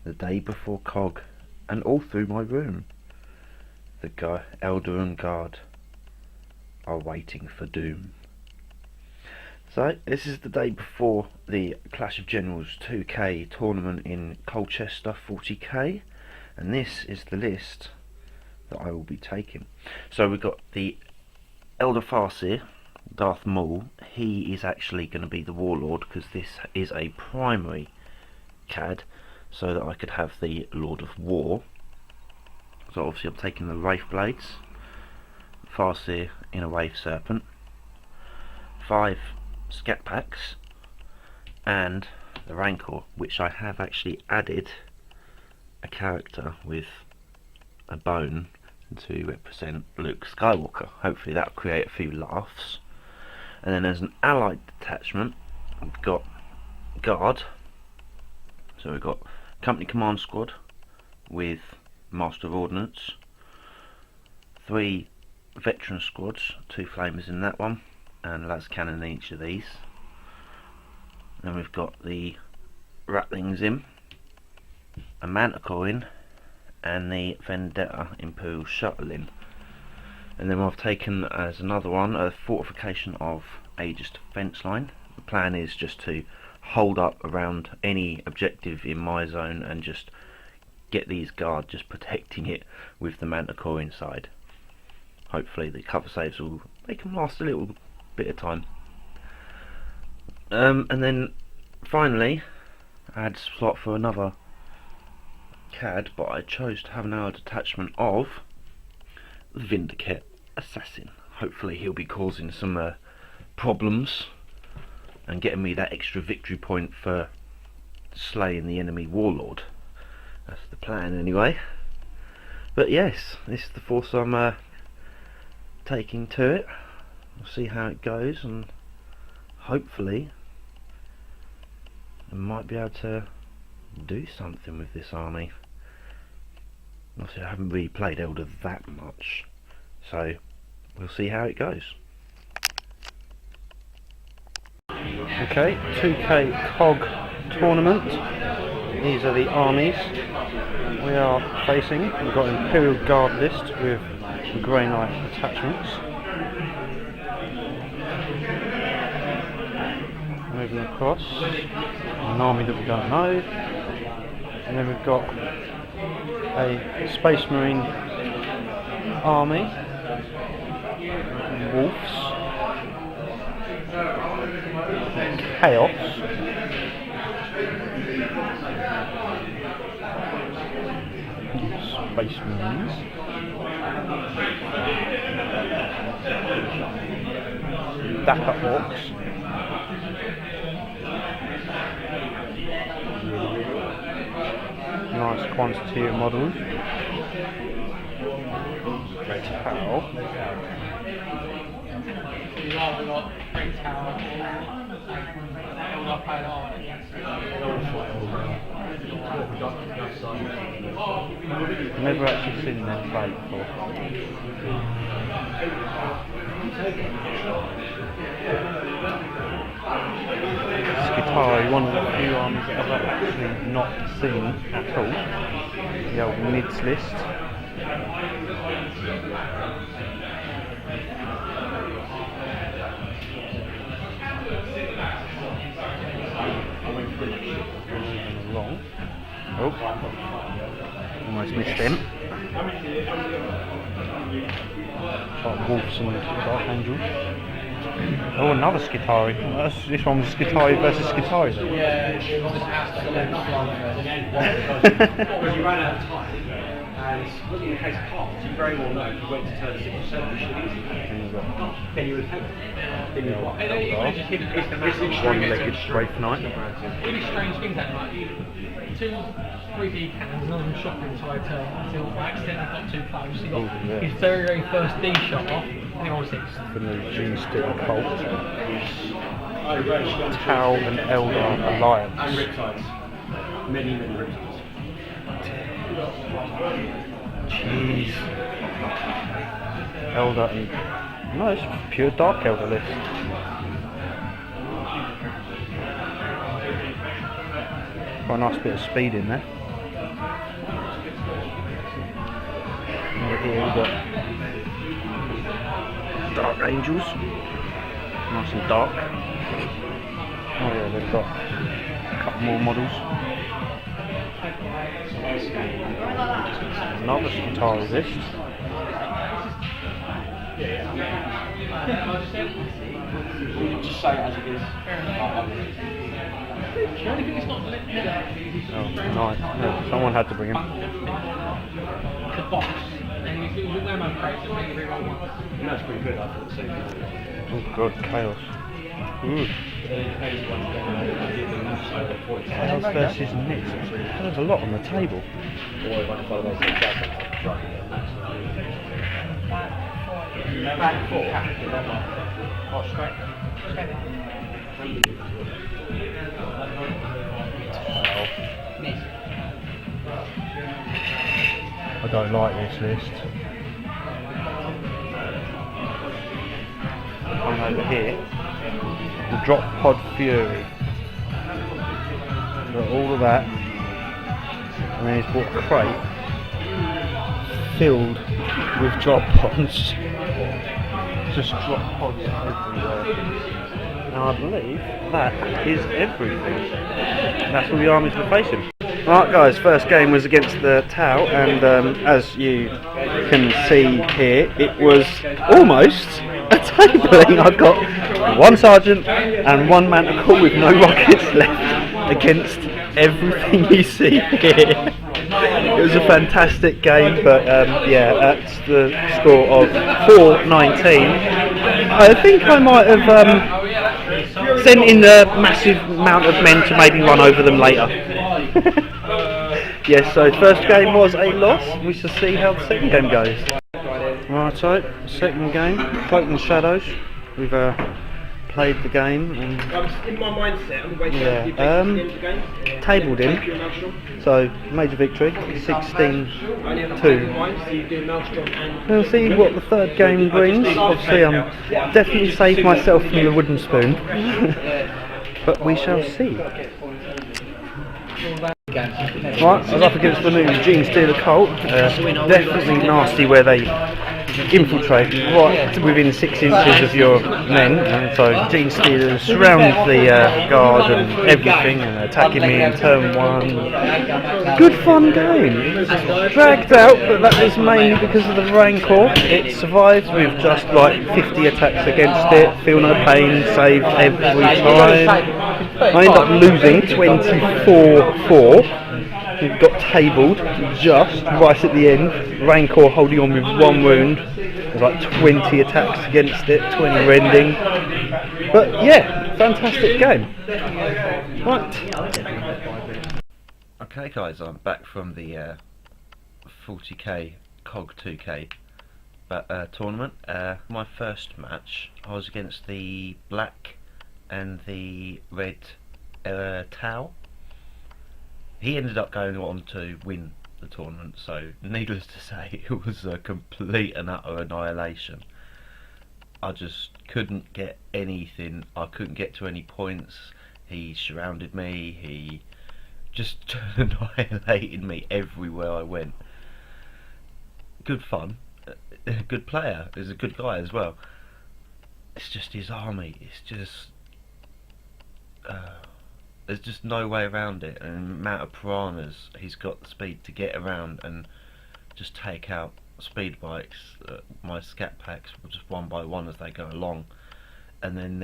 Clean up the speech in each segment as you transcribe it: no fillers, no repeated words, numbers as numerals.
the day before Cog, and all through my room the Elder and Guard are waiting for doom. So this is the day before the Clash of Generals 2K tournament in Colchester 40k, and this is the list that I will be taking. So we've got the Elder Farseer, Darth Maul. He is actually going to be the Warlord because this is a primary CAD, so that I could have the Lord of War. So obviously I'm taking the Wraith Blades, Farseer in a Wraith Serpent, 5 Scat Packs, and the Rancor, which I have actually added a character with a bone to represent Luke Skywalker. Hopefully that'll create a few laughs. And then as an allied detachment, we've got Guard. So we've got Company Command Squad with Master of Ordnance, 3 Veteran Squads, 2 Flamers in that one, and las cannon in each of these. Then we've got the Ratlings in, a Manticore in, and the Vendetta Imperial Shuttle in. And then I've taken as another one a fortification of Aegis defence line. The plan is just to hold up around any objective in my zone and just get these guard just protecting it with the Manticore inside. Hopefully the cover saves will make them last a little bit of time. And then finally I had a slot for another CAD, but I chose to have an allied detachment of the Vindicate Assassin. Hopefully he'll be causing some problems and getting me that extra victory point for slaying the enemy Warlord. That's the plan anyway. But yes, this is the force I'm taking to it. We'll see how it goes, and hopefully I might be able to do something with this army. Obviously I haven't really played Elder that much, so we'll see how it goes. Okay, 2K COG tournament. These are the armies we are facing. We've got an Imperial Guard list with Grey Knight attachments. Moving across, an army that we don't know. And then we've got a Space Marine army, Wolves, Chaos, Space Marines, Dakka Orcs, nice quantity of models, Never actually seen them play before. Skitari, one of the few armies that I've actually not seen at all. The old mids list. Wrong. Oh, almost missed him. Like Wolves and Dark Angels. Oh, another Skitari. This one was Skitari versus Skitari then. Yeah, it was an absolute because you ran out of time, and looking at the case of cards, you very well know if you went to turn 6 or 7, you should easily. Then you would have it. Then you would have One-legged Wraith Knight. Really strange things happen, like 2 3D cannons, none of them shot the entire turn until I accidentally got too close. He got his very, very first D shot off, and he was 6. The new G-Stick Colt. Tau and Elder Alliance. And Riptides. Many Riptides. Jeez. Elder and... No, it's pure Dark Elder list. Quite a nice bit of speed in there. Over here we've got Dark Angels. Nice and dark. Oh yeah, they've got a couple more models. Another guitar resist. Just say it as it is. Oh, nice. Yeah, someone had to bring him. The box. And we do ammo crates and make everyone one. That's pretty good, I thought. So, Oh god, chaos. Ooh. Chaos versus Nits. There's a lot on the table. Back four. Oh, straight. I don't like this list. Come over here. The Drop Pod Fury. Got all of that. And then he's bought a crate filled with drop pods. Just drop pods everywhere. Now I believe that is everything. That's all the armies we're facing. Right guys, first game was against the Tau, and as you can see here, it was almost a tabling. I got one sergeant and one manticore with no rockets left against everything you see here. It was a fantastic game, but yeah, that's the score of 4-19. I think I might have sent in a massive amount of men to maybe run over them later. Yes, so first game was a loss. We shall see how the second game goes. Right, so second game, Cloak and Shadows. We've played the game and in my mindset, I'm waiting for you to the game. tabled him. So major victory, 16-2. We'll see what the third game brings. Obviously, I'm definitely saved myself from the wooden spoon, but we shall see. Right, I was up against the new Gene Stealer Colt. Definitely nasty where they infiltrate right within 6 inches of your men, and so Gene Stealer surrounds the guard and everything and attacking me in turn 1. Good fun game. Dragged out, but that was mainly because of the Rancor. It survived with just like 50 attacks against it, feel no pain, save every time. I ended up losing 24-4. We got tabled just right at the end. Rancor holding on with 1 wound. There's like 20 attacks against it, 20 rending. But yeah, fantastic game. Right. Okay guys, I'm back from the 40k COG 2k tournament. My first match, I was against the black and the red Tau. He ended up going on to win the tournament, so needless to say, it was a complete and utter annihilation. I just couldn't get anything, I couldn't get to any points. He surrounded me, he just annihilated me everywhere I went. Good fun, good player, he's a good guy as well. It's just his army, it's just there's just no way around it, and the amount of piranhas he's got the speed to get around and just take out speed bikes. My scat packs were just one by one as they go along, and then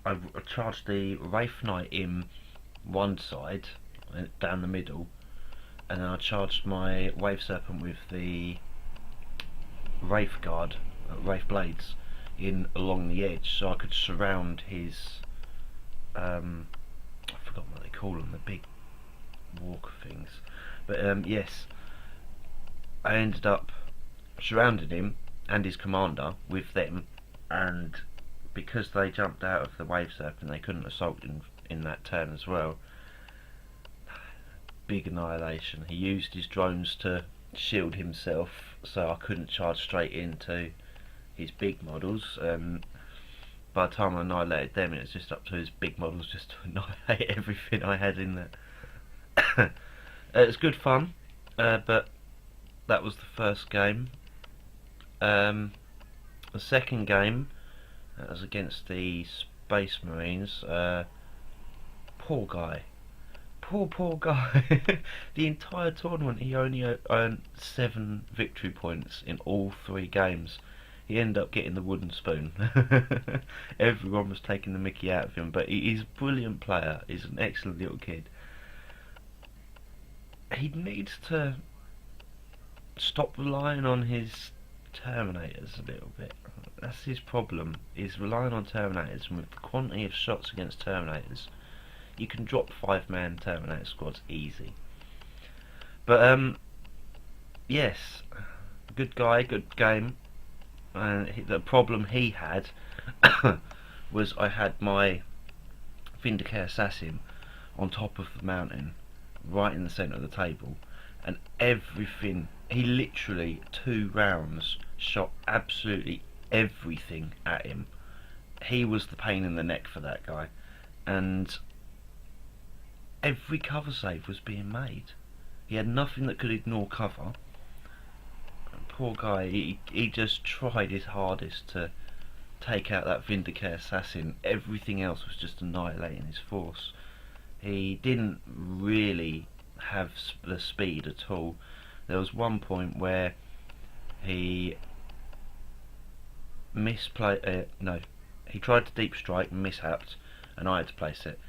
I charged the Wraith Knight in one side down the middle, and then I charged my Wave Serpent with the Wraith Guard, Wraith Blades in along the edge, so I could surround his I forgot what they call them, the big walker things, but yes, I ended up surrounding him and his commander with them, and because they jumped out of the Wave Serpent, they couldn't assault in that turn as well. Big annihilation. He used his drones to shield himself, so I couldn't charge straight into his big models. By the time I annihilated them, it was just up to his big models just to annihilate everything I had in there. It's good fun, but that was the first game. The second game was against the Space Marines. Poor guy. Poor guy. The entire tournament he only earned 7 victory points in all 3 games. He ended up getting the wooden spoon. Everyone was taking the mickey out of him, but he's a brilliant player. He's an excellent little kid. He needs to stop relying on his Terminators a little bit. That's his problem. He's relying on Terminators, and with the quantity of shots against Terminators, you can drop 5-man Terminator squads easy. But yes, good guy, good game. And the problem he had was I had my Vindicare Assassin on top of the mountain, right in the centre of the table, and everything, he literally 2 rounds shot absolutely everything at him. He was the pain in the neck for that guy, and every cover save was being made. He had nothing that could ignore cover. Poor guy, he just tried his hardest to take out that Vindicare Assassin. Everything else was just annihilating his force. He didn't really have the speed at all. There was one point where he he tried to deep strike and mishapped, and I had to place it,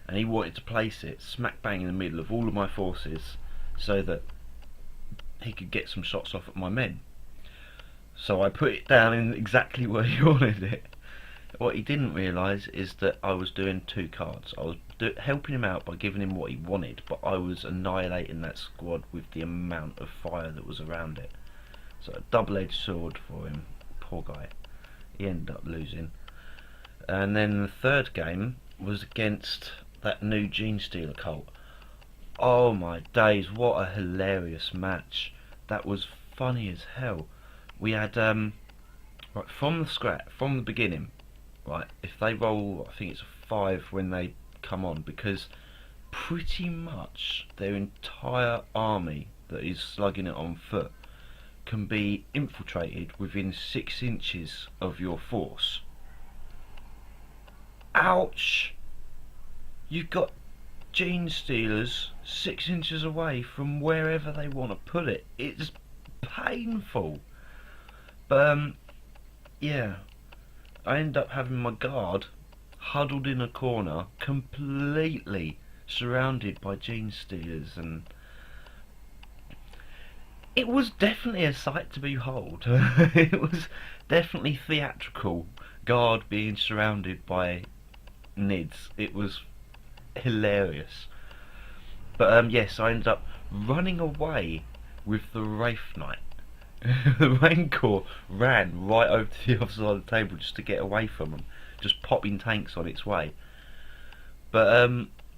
and he wanted to place it smack bang in the middle of all of my forces so that he could get some shots off at my men. So I put it down in exactly where he wanted it. What he didn't realise is that I was doing 2 cards. I was helping him out by giving him what he wanted, but I was annihilating that squad with the amount of fire that was around it. So a double-edged sword for him. Poor guy. He ended up losing. And then the third game was against that new Gene Stealer cult. Oh my days, what a hilarious match. That was funny as hell. We had right from the beginning, right, if they roll, I think it's a 5 when they come on, because pretty much their entire army that is slugging it on foot can be infiltrated within 6 inches of your force. Ouch! You've got Gene Stealers 6 inches away from wherever they want to put it. It's painful. But yeah, I end up having my guard huddled in a corner, completely surrounded by Gene Stealers, and it was definitely a sight to behold. It was definitely theatrical, guard being surrounded by Nids. It was hilarious. But yes, I ended up running away with the Wraith Knight. The Rain Corps ran right over to the other side of the table just to get away from them, just popping tanks on its way. But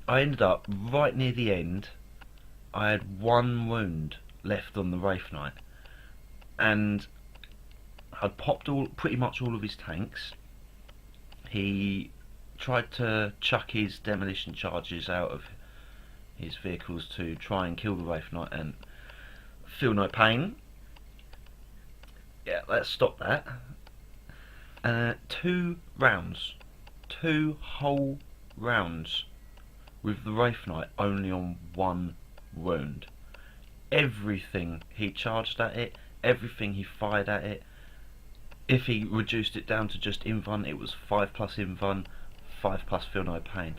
I ended up right near the end. I had 1 wound left on the Wraith Knight, and I'd popped pretty much all of his tanks. He tried to chuck his demolition charges out of his vehicles to try and kill the Wraith Knight and feel no pain. Yeah, let's stop that. 2 rounds, 2 whole rounds with the Wraith Knight only on 1 wound. Everything he charged at it, everything he fired at it, if he reduced it down to just invuln, it was 5 plus invuln, 5 plus feel no pain.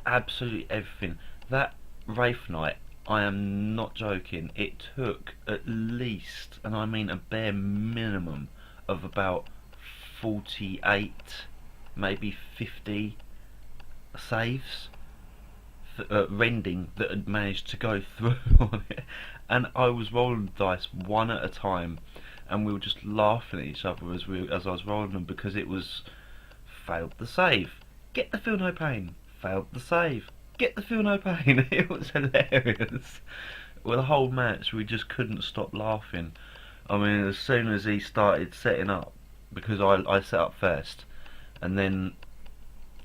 Absolutely everything. That Wraith Knight, I am not joking, it took at least, and I mean a bare minimum, of about 48, maybe 50 saves, rending that had managed to go through on it. And I was rolling the dice one at a time, and we were just laughing at each other as I was rolling them, because it was failed the save, get the feel no pain, failed the save, get the feel no pain. It was hilarious. Well, the whole match we just couldn't stop laughing. I mean, as soon as he started setting up, because I set up first, and then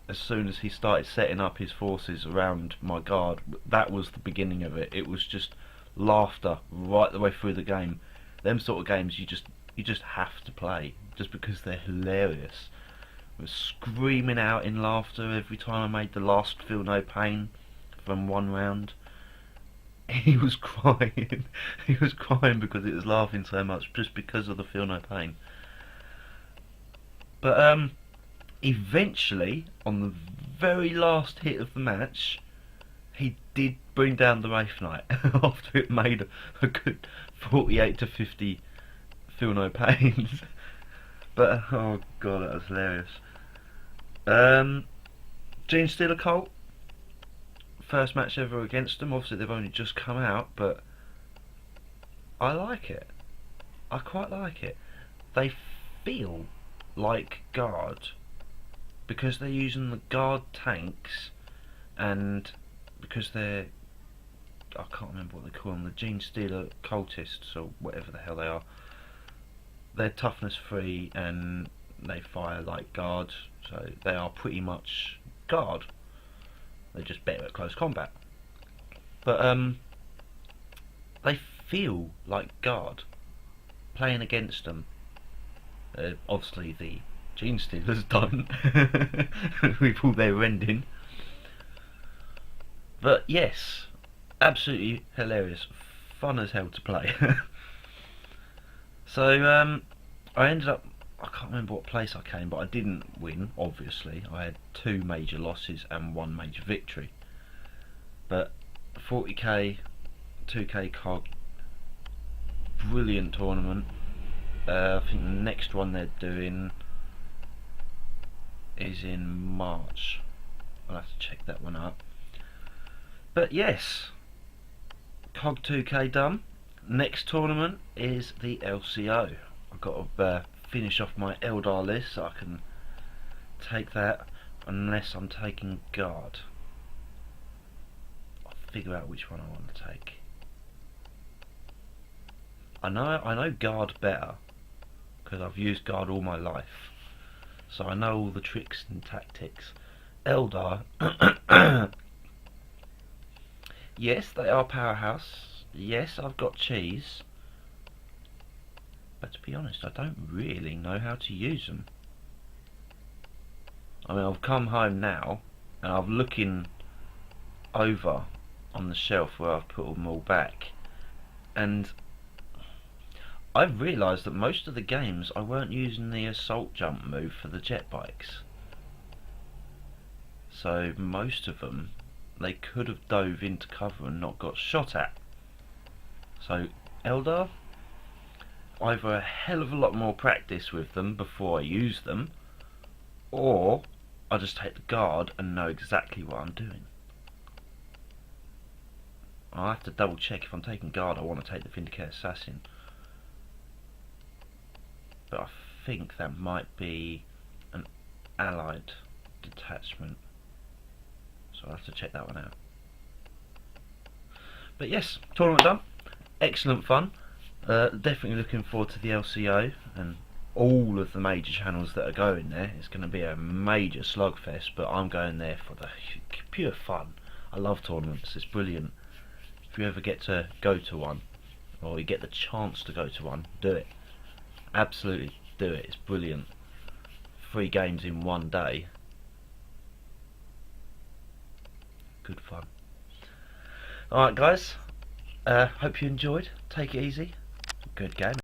as soon as he started setting up his forces around my guard, that was the beginning of it. It was just laughter right the way through the game. Them sort of games you just have to play just because they're hilarious. I was screaming out in laughter every time I made the last feel no pain from one round. He was crying. He was crying because he was laughing so much just because of the feel no pain. But eventually, on the very last hit of the match, he did bring down the Wraith Knight after it made a good 48 to 50 feel no pains. But oh god, that was hilarious. Gene Stealer Colt, first match ever against them. Obviously they've only just come out, but I like it. I quite like it. They feel like Guard because they're using the Guard tanks, and because they're, I can't remember what they call them, the Gene Stealer cultists or whatever the hell they are. They're toughness 3 and they fire like Guard, so they are pretty much Guard. They're just better at close combat. But they feel like Guard playing against them. Obviously the Gene Stealers don't with all their rending. But yes, absolutely hilarious, fun as hell to play. So I ended up, I can't remember what place I came, but I didn't win, obviously. I had 2 major losses and 1 major victory. But 40k, 2k cog, brilliant tournament. I think the next one they're doing is in March. I'll have to check that one out. But yes, cog 2k done. Next tournament is the LCO. I've got to finish off my Eldar list so I can take that, unless I'm taking Guard. I'll figure out which one I want to take. I know Guard better because I've used Guard all my life, so I know all the tricks and tactics. Eldar, yes, they are powerhouse. Yes, I've got cheese, but to be honest, I don't really know how to use them. I mean, I've come home now and I'm looking over on the shelf where I've put them all back, and I've realised that most of the games I weren't using the assault jump move for the jet bikes. So most of them, they could have dove into cover and not got shot at. So Eldar, either a hell of a lot more practice with them before I use them, or I just take the Guard and know exactly what I'm doing. I'll have to double check if I'm taking Guard I want to take the Vindicate Assassin. But I think that might be an allied detachment, so I'll have to check that one out. But yes, tournament done. Excellent fun. Definitely looking forward to the LCO and all of the major channels that are going there. It's going to be a major slugfest, but I'm going there for the pure fun. I love tournaments, it's brilliant. If you ever get to go to one, or you get the chance to go to one, do it. Absolutely do it, it's brilliant. 3 games in one day. Good fun. Alright guys, hope you enjoyed. Take it easy. Good game.